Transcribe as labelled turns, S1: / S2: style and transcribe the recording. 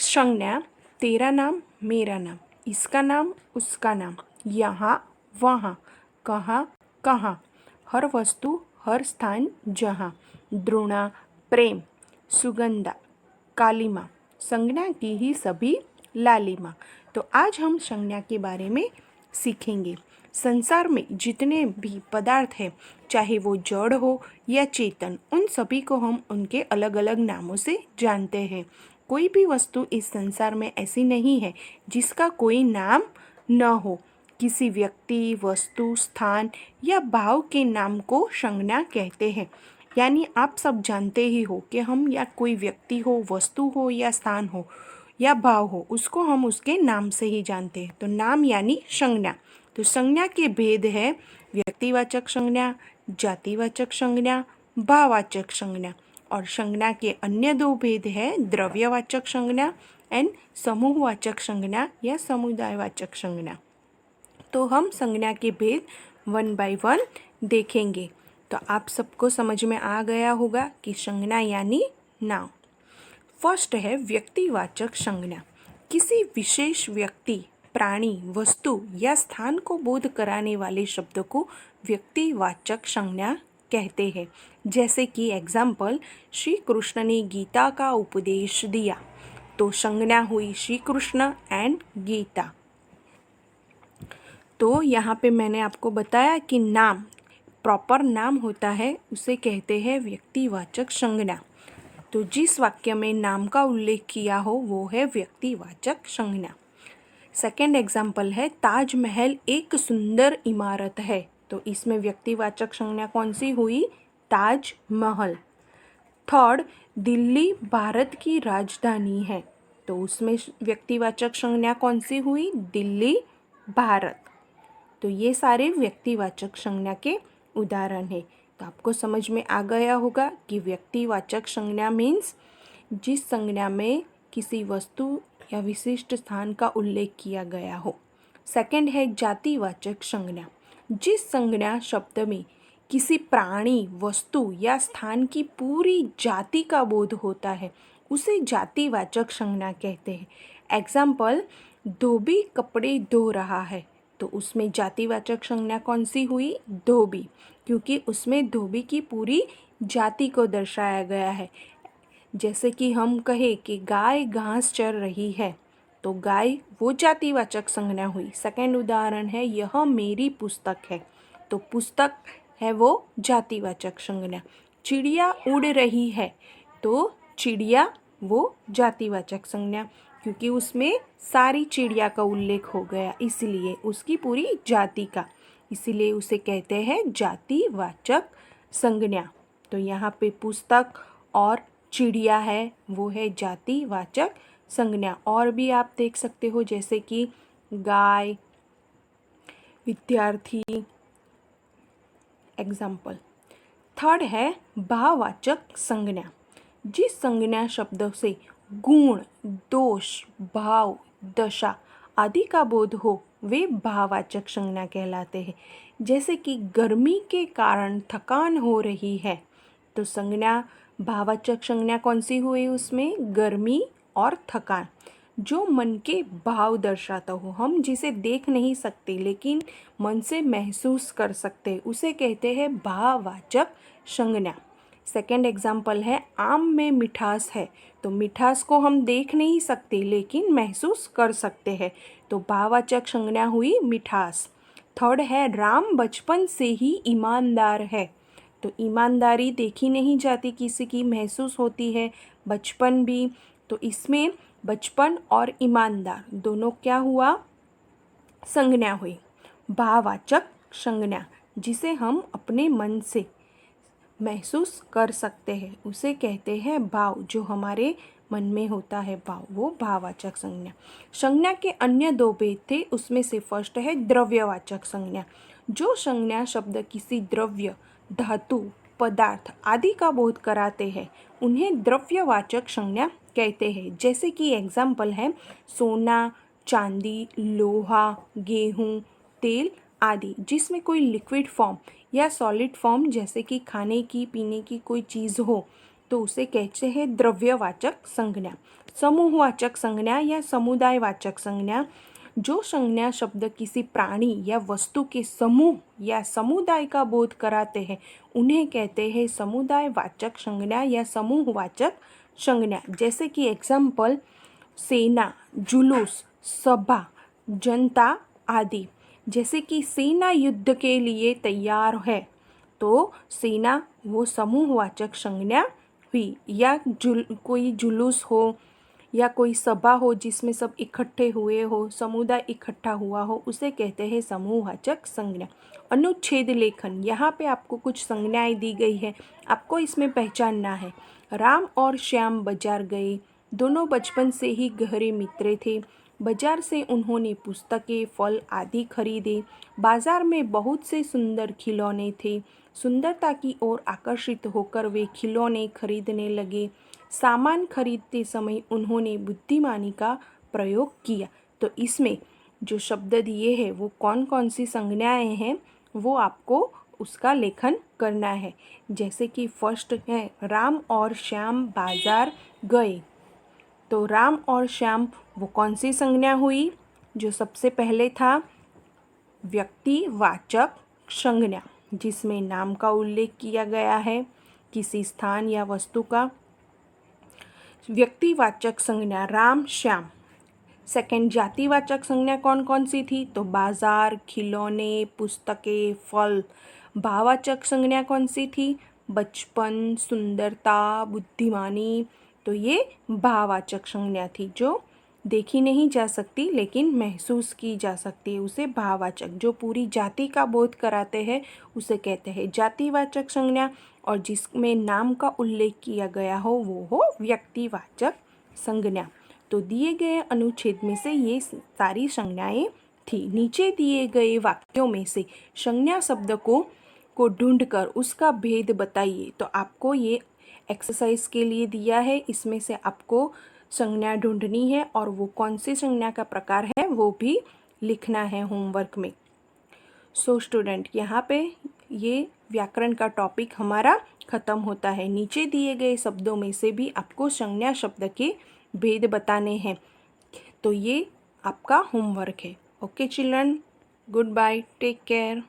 S1: संज्ञा तेरा नाम मेरा नाम, इसका नाम उसका नाम, यहाँ वहाँ, कहाँ कहाँ, हर वस्तु हर स्थान जहाँ, द्रोणा प्रेम, सुगंधा कालीमा, संज्ञा की ही सभी लालिमा। तो आज हम संज्ञा के बारे में सीखेंगे। संसार में जितने भी पदार्थ हैं, चाहे वो जड़ हो या चेतन, उन सभी को हम उनके अलग अलग नामों से जानते हैं। कोई भी वस्तु इस संसार में ऐसी नहीं है जिसका कोई नाम न हो। किसी व्यक्ति, वस्तु, स्थान या भाव के नाम को संज्ञा कहते हैं। यानी आप सब जानते ही हो कि हम या कोई व्यक्ति हो, वस्तु हो या स्थान हो या भाव हो, उसको हम उसके नाम से ही जानते हैं। तो नाम यानी संज्ञा। तो संज्ञा के भेद है व्यक्तिवाचक संज्ञा, जातिवाचक संज्ञा, भाववाचक संज्ञा। और संज्ञा के अन्य दो भेद है द्रव्यवाचक संज्ञा एंड समूहवाचक संज्ञा या समुदायवाचक संज्ञा। तो हम संज्ञा के भेद 1 बाय 1 देखेंगे। तो आप सबको समझ में आ गया होगा कि संज्ञा यानी नाम। फर्स्ट है व्यक्तिवाचक संज्ञा। किसी विशेष व्यक्ति, प्राणी, वस्तु या स्थान को बोध कराने वाले शब्द को व्यक्तिवाचक संज्ञा कहते हैं। जैसे कि एग्जाम्पल, श्री कृष्ण ने गीता का उपदेश दिया, तो संज्ञा हुई श्री कृष्ण एंड गीता। तो यहाँ पे मैंने आपको बताया कि नाम, प्रॉपर नाम होता है, उसे कहते हैं व्यक्तिवाचक संज्ञा। तो जिस वाक्य में नाम का उल्लेख किया हो वो है व्यक्तिवाचक संज्ञा। सेकेंड एग्जाम्पल है ताजमहल एक सुंदर इमारत है, तो इसमें व्यक्तिवाचक संज्ञा कौन सी हुई? ताजमहल। थर्ड, दिल्ली भारत की राजधानी है, तो उसमें व्यक्तिवाचक संज्ञा कौन सी हुई? दिल्ली भारत। तो ये सारे व्यक्तिवाचक संज्ञा के उदाहरण हैं। तो आपको समझ में आ गया होगा कि व्यक्तिवाचक संज्ञा मीन्स जिस संज्ञा में किसी वस्तु या विशिष्ट स्थान का उल्लेख किया गया हो। सेकंड है जातिवाचक संज्ञा। जिस संज्ञा शब्द में किसी प्राणी, वस्तु या स्थान की पूरी जाति का बोध होता है उसे जातिवाचक संज्ञा कहते हैं। एग्जाम्पल, धोबी कपड़े धो रहा है, तो उसमें जातिवाचक संज्ञा कौन सी हुई? धोबी, क्योंकि उसमें धोबी की पूरी जाति को दर्शाया गया है। जैसे कि हम कहें कि गाय घास चर रही है, तो गाय वो जातिवाचक संज्ञा हुई। सेकंड उदाहरण है यह मेरी पुस्तक है, तो पुस्तक है वो जातिवाचक संज्ञा। चिड़िया उड़ रही है, तो चिड़िया वो जातिवाचक संज्ञा, क्योंकि उसमें सारी चिड़िया का उल्लेख हो गया, इसलिए उसकी पूरी जाति का, इसीलिए उसे कहते हैं जातिवाचक संज्ञा। तो यहाँ पे पुस्तक और चिड़िया है वो है जातिवाचक संज्ञा। और भी आप देख सकते हो जैसे कि गाय, विद्यार्थी, एग्जाम्पल। थर्ड है भाववाचक संज्ञा। जिस संज्ञा शब्दों से गुण, दोष, भाव, दशा आदि का बोध हो वे भाववाचक संज्ञा कहलाते हैं। जैसे कि गर्मी के कारण थकान हो रही है, तो संज्ञा भाववाचक संज्ञा कौन सी हुई? उसमें गर्मी और थकान। जो मन के भाव दर्शाता हो, हम जिसे देख नहीं सकते लेकिन मन से महसूस कर सकते, उसे कहते हैं भाववाचक संज्ञा। सेकेंड एग्जाम्पल है आम में मिठास है, तो मिठास को हम देख नहीं सकते लेकिन महसूस कर सकते हैं, तो भाववाचक संज्ञा हुई मिठास। थर्ड है राम बचपन से ही ईमानदार है, तो ईमानदारी देखी नहीं जाती किसी की, महसूस होती है, बचपन भी, तो इसमें बचपन और ईमानदार दोनों क्या हुआ? संज्ञा हुई। भाववाचक संज्ञा जिसे हम अपने मन से महसूस कर सकते हैं उसे कहते हैं भाव, जो हमारे मन में होता है भाव, वो भाववाचक संज्ञा। संज्ञा के अन्य दो भेद थे, उसमें से फर्स्ट है द्रव्यवाचक संज्ञा। जो संज्ञा शब्द किसी द्रव्य, धातु, पदार्थ आदि का बोध कराते हैं उन्हें द्रव्यवाचक संज्ञा कहते हैं। जैसे कि एग्जाम्पल है सोना, चांदी, लोहा, गेहूँ, तेल आदि। जिसमें कोई लिक्विड फॉर्म या सॉलिड फॉर्म जैसे कि खाने की, पीने की कोई चीज़ हो, तो उसे कहते हैं द्रव्यवाचक संज्ञा। समूहवाचक संज्ञा या समुदायवाचक संज्ञा, जो संज्ञा शब्द किसी प्राणी या वस्तु के समूह या समुदाय का बोध कराते हैं उन्हें कहते हैं समुदायवाचक संज्ञा या समूहवाचक संज्ञा। जैसे कि एग्जाम्पल सेना, जुलूस, सभा, जनता आदि। जैसे कि सेना युद्ध के लिए तैयार है तो सेना वो समूहवाचक संज्ञा हुई। या कोई जुलूस हो या कोई सभा हो जिसमें सब इकट्ठे हुए हो, समुदाय इकट्ठा हुआ हो, उसे कहते हैं समूहवाचक संज्ञा। अनुच्छेद लेखन, यहाँ पे आपको कुछ संज्ञाएं दी गई है, आपको इसमें पहचानना है। राम और श्याम बाजार गए, दोनों बचपन से ही गहरे मित्र थे। बाजार से उन्होंने पुस्तकें, फल आदि खरीदे। बाजार में बहुत से सुंदर खिलौने थे। सुंदरता की ओर आकर्षित होकर वे खिलौने खरीदने लगे। सामान खरीदते समय उन्होंने बुद्धिमानी का प्रयोग किया। तो इसमें जो शब्द दिए हैं वो कौन कौन सी संज्ञाएं हैं वो आपको उसका लेखन करना है। जैसे कि फर्स्ट है राम और श्याम बाजार गए। तो राम और श्याम वो कौन सी संज्ञा हुई? जो सबसे पहले था व्यक्तिवाचक संज्ञा, जिसमें नाम का उल्लेख किया गया है, किसी स्थान या वस्तु का। व्यक्तिवाचक संज्ञा राम श्याम। सेकंड जातिवाचक संज्ञा कौन कौन सी थी? तो बाजार, खिलौने, पुस्तकें, फल। भाववाचक संज्ञा कौन सी थी? बचपन, सुंदरता, बुद्धिमानी। तो ये भाववाचक संज्ञा थी जो देखी नहीं जा सकती लेकिन महसूस की जा सकती है, उसे भाववाचक। जो पूरी जाति का बोध कराते हैं उसे कहते हैं जातिवाचक संज्ञा, और जिसमें नाम का उल्लेख किया गया हो वो हो व्यक्तिवाचक संज्ञा। तो दिए गए अनुच्छेद में से ये सारी संज्ञाएं थी। नीचे दिए गए वाक्यों में से संज्ञा शब्द को ढूंढकर उसका भेद बताइए। तो आपको ये एक्सरसाइज के लिए दिया है, इसमें से आपको संज्ञा ढूंढनी है और वो कौन सी संज्ञा का प्रकार है वो भी लिखना है होमवर्क में। सो स्टूडेंट, यहाँ पे ये व्याकरण का टॉपिक हमारा ख़त्म होता है। नीचे दिए गए शब्दों में से भी आपको संज्ञा शब्द के भेद बताने हैं। तो ये आपका होमवर्क है। Okay children, good bye, take care.